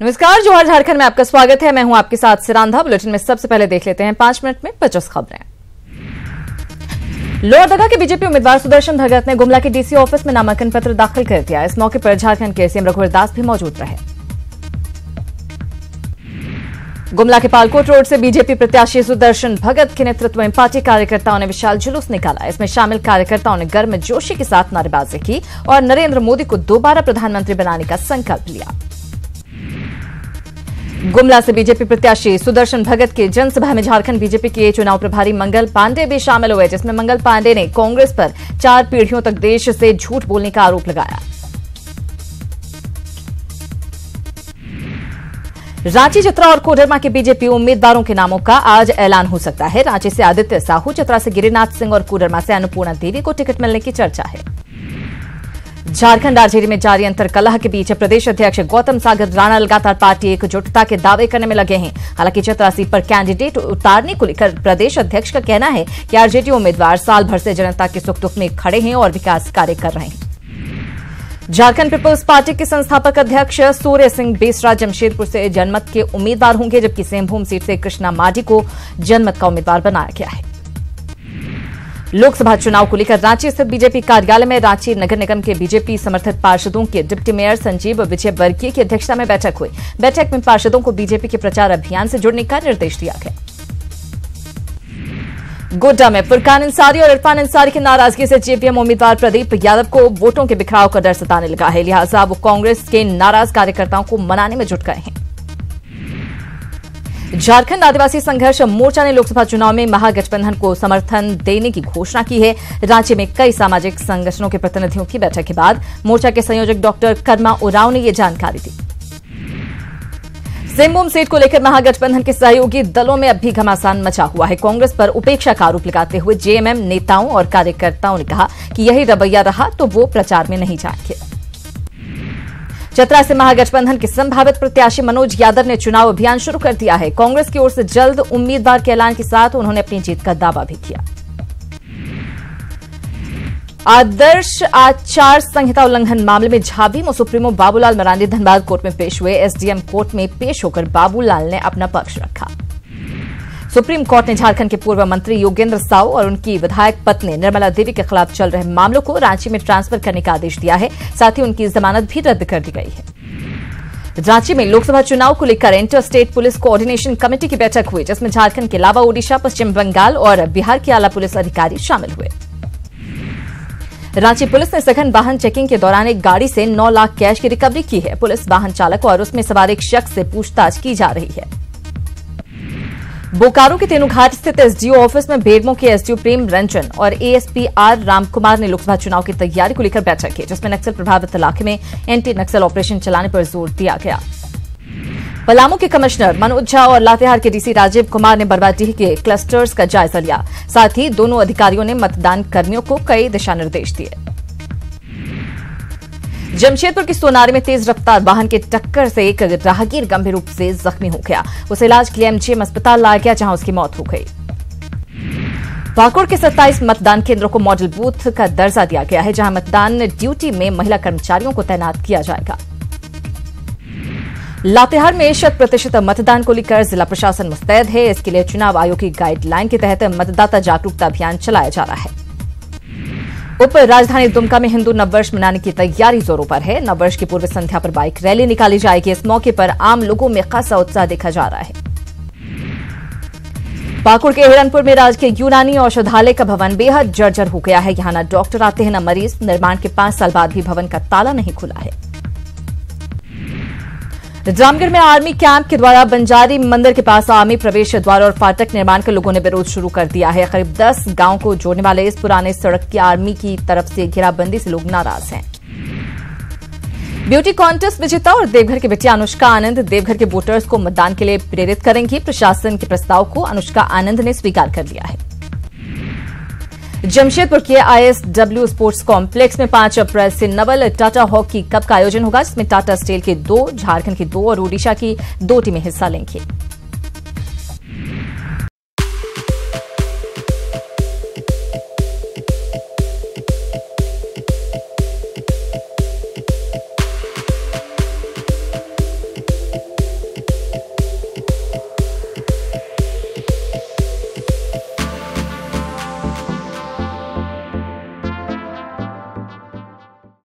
नमस्कार, जोहर झारखंड में आपका स्वागत है। मैं हूं आपके साथ सिरांधा। बुलेटिन में सबसे पहले देख लेते हैं 5 मिनट में 50 खबरें। लोहरदगा के बीजेपी उम्मीदवार सुदर्शन भगत ने गुमला के डीसी ऑफिस में नामांकन पत्र दाखिल कर दिया। इस मौके पर झारखंड के सीएम रघुवर दास भी मौजूद रहे। गुमला के पालकोट रोड से बीजेपी प्रत्याशी सुदर्शन भगत के नेतृत्व में पार्टी कार्यकर्ताओं ने विशाल जुलूस निकाला। इसमें शामिल कार्यकर्ताओं ने गर्मजोशी के साथ नारेबाजी की और नरेंद्र मोदी को दोबारा प्रधानमंत्री बनाने का संकल्प लिया। गुमला से बीजेपी प्रत्याशी सुदर्शन भगत की जनसभा में झारखंड बीजेपी के चुनाव प्रभारी मंगल पांडे भी शामिल हुए, जिसमें मंगल पांडे ने कांग्रेस पर 4 पीढ़ियों तक देश से झूठ बोलने का आरोप लगाया। रांची, चतरा और कोडरमा के बीजेपी उम्मीदवारों के नामों का आज ऐलान हो सकता है। रांची से आदित्य साहू, चतरा से गिरिनाथ सिंह और कोडरमा से अन्नपूर्णा देवी को टिकट मिलने की चर्चा है। झारखंड आरजेडी में जारी अंतरकलह के बीच प्रदेश अध्यक्ष गौतम सागर राणा लगातार पार्टी एकजुटता के दावे करने में लगे हैं। हालांकि चतरा सीट पर कैंडिडेट उतारने को लेकर प्रदेश अध्यक्ष का कहना है कि आरजेडी उम्मीदवार साल भर से जनता के सुख दुख में खड़े हैं और विकास कार्य कर रहे हैं। झारखंड पीपुल्स पार्टी के संस्थापक अध्यक्ष सूर्य सिंह बेसरा जमशेदपुर से जनमत के उम्मीदवार होंगे, जबकि सिंहभूम सीट से कृष्णा माडी को जनमत का उम्मीदवार बनाया गया है। लोकसभा चुनाव को लेकर रांची स्थित बीजेपी कार्यालय में रांची नगर निगम के बीजेपी समर्थित पार्षदों के डिप्टी मेयर संजीव विजय वर्गीय की अध्यक्षता में बैठक हुई। बैठक में पार्षदों को बीजेपी के प्रचार अभियान से जुड़ने का निर्देश दिया गया। गोड्डा में फुरकान अंसारी और इरफान अंसारी की नाराजगी से जेवीएम उम्मीदवार प्रदीप यादव को वोटों के बिखराव का डर सताने लगा है। लिहाजा वो कांग्रेस के नाराज कार्यकर्ताओं को मनाने में जुट गए हैं। झारखंड आदिवासी संघर्ष मोर्चा ने लोकसभा चुनाव में महागठबंधन को समर्थन देने की घोषणा की है। रांची में कई सामाजिक संगठनों के प्रतिनिधियों की बैठक के बाद मोर्चा के संयोजक डॉक्टर कर्मा उरांव ने यह जानकारी दी। सिंहभूम सीट को लेकर महागठबंधन के सहयोगी दलों में अब भी घमासान मचा हुआ है। कांग्रेस पर उपेक्षा का आरोप लगाते हुए जेएमएम नेताओं और कार्यकर्ताओं ने कहा कि यही रवैया रहा तो वो प्रचार में नहीं जाएंगे। चतरा से महागठबंधन के संभावित प्रत्याशी मनोज यादव ने चुनाव अभियान शुरू कर दिया है। कांग्रेस की ओर से जल्द उम्मीदवार के ऐलान के साथ उन्होंने अपनी जीत का दावा भी किया। आदर्श आचार संहिता उल्लंघन मामले में झाबी सुप्रीमो बाबूलाल मरांडी धनबाद कोर्ट में पेश हुए। एसडीएम कोर्ट में पेश होकर बाबूलाल ने अपना पक्ष रखा। सुप्रीम कोर्ट ने झारखंड के पूर्व मंत्री योगेंद्र साव और उनकी विधायक पत्नी निर्मला देवी के खिलाफ चल रहे मामलों को रांची में ट्रांसफर करने का आदेश दिया है। साथ ही उनकी जमानत भी रद्द कर दी गई है। रांची में लोकसभा चुनाव को लेकर inter state police coordination committee की बैठक हुई, जिसमें झारखंड के अलावा ओडिशा, पश्चिम बंगाल और बिहार के आला पुलिस अधिकारी शामिल हुए। रांची पुलिस ने सघन वाहन चेकिंग के दौरान एक गाड़ी से 9 लाख कैश की रिकवरी की है। पुलिस वाहन चालक और उसमें सवार एक शख्स से पूछताछ की जा रही है। बोकारो के तेनुघाट स्थित एसडीओ ऑफिस में बेडमो के एसडीओ प्रेम रंजन और एएसपी आर रामकुमार ने लोकसभा चुनाव की तैयारी को लेकर बैठक की, जिसमें नक्सल प्रभावित इलाके में एंटी नक्सल ऑपरेशन चलाने पर जोर दिया गया। पलामू के कमिश्नर मनोज झा और लातेहार के डीसी राजीव कुमार ने बरवाडीह के क्लस्टर्स का जायजा लिया। साथ ही दोनों अधिकारियों ने मतदान कर्मियों को कई दिशा निर्देश दिए। जमशेदपुर की सोनारी में तेज रफ्तार वाहन की टक्कर से एक राहगीर गंभीर रूप से जख्मी हो गया। उसे इलाज के लिए एमजीएम अस्पताल लाया गया, जहां उसकी मौत हो गई। पाकुड़ के 27 मतदान केंद्रों को मॉडल बूथ का दर्जा दिया गया है, जहां मतदान ड्यूटी में महिला कर्मचारियों को तैनात किया जाएगा। लातेहार में 100% मतदान को लेकर जिला प्रशासन मुस्तैद है। इसके लिए चुनाव आयोग की गाइडलाइन के तहत मतदाता जागरूकता अभियान चलाया जा रहा है। उप राजधानी दुमका में हिंदू नववर्ष मनाने की तैयारी जोरों पर है। नववर्ष की पूर्व संध्या पर बाइक रैली निकाली जाएगी। इस मौके पर आम लोगों में खासा उत्साह देखा जा रहा है। पाकुड़ के हिरणपुर में राजकीय यूनानी औषधालय का भवन बेहद जर्जर हो गया है। यहां न डॉक्टर आते हैं न मरीज। निर्माण के 5 साल बाद भी भवन का ताला नहीं खुला है। रामगढ़ में आर्मी कैंप के द्वारा बंजारी मंदिर के पास आर्मी प्रवेश द्वार और फाटक निर्माण का लोगों ने विरोध शुरू कर दिया है। करीब 10 गांव को जोड़ने वाले इस पुराने सड़क की आर्मी की तरफ से घेराबंदी से लोग नाराज हैं। ब्यूटी कॉन्टेस्ट विजेता और देवघर की बिटिया अनुष्का आनंद देवघर के वोटर्स को मतदान के लिए प्रेरित करेंगी। प्रशासन के प्रस्ताव को अनुष्का आनंद ने स्वीकार कर लिया है। जमशेदपुर के आईएसडब्ल्यू स्पोर्ट्स कॉम्प्लेक्स में 5 अप्रैल से नवल टाटा हॉकी कप का आयोजन होगा, जिसमें टाटा स्टील की 2, झारखंड की 2 और ओडिशा की 2 टीमें हिस्सा लेंगी।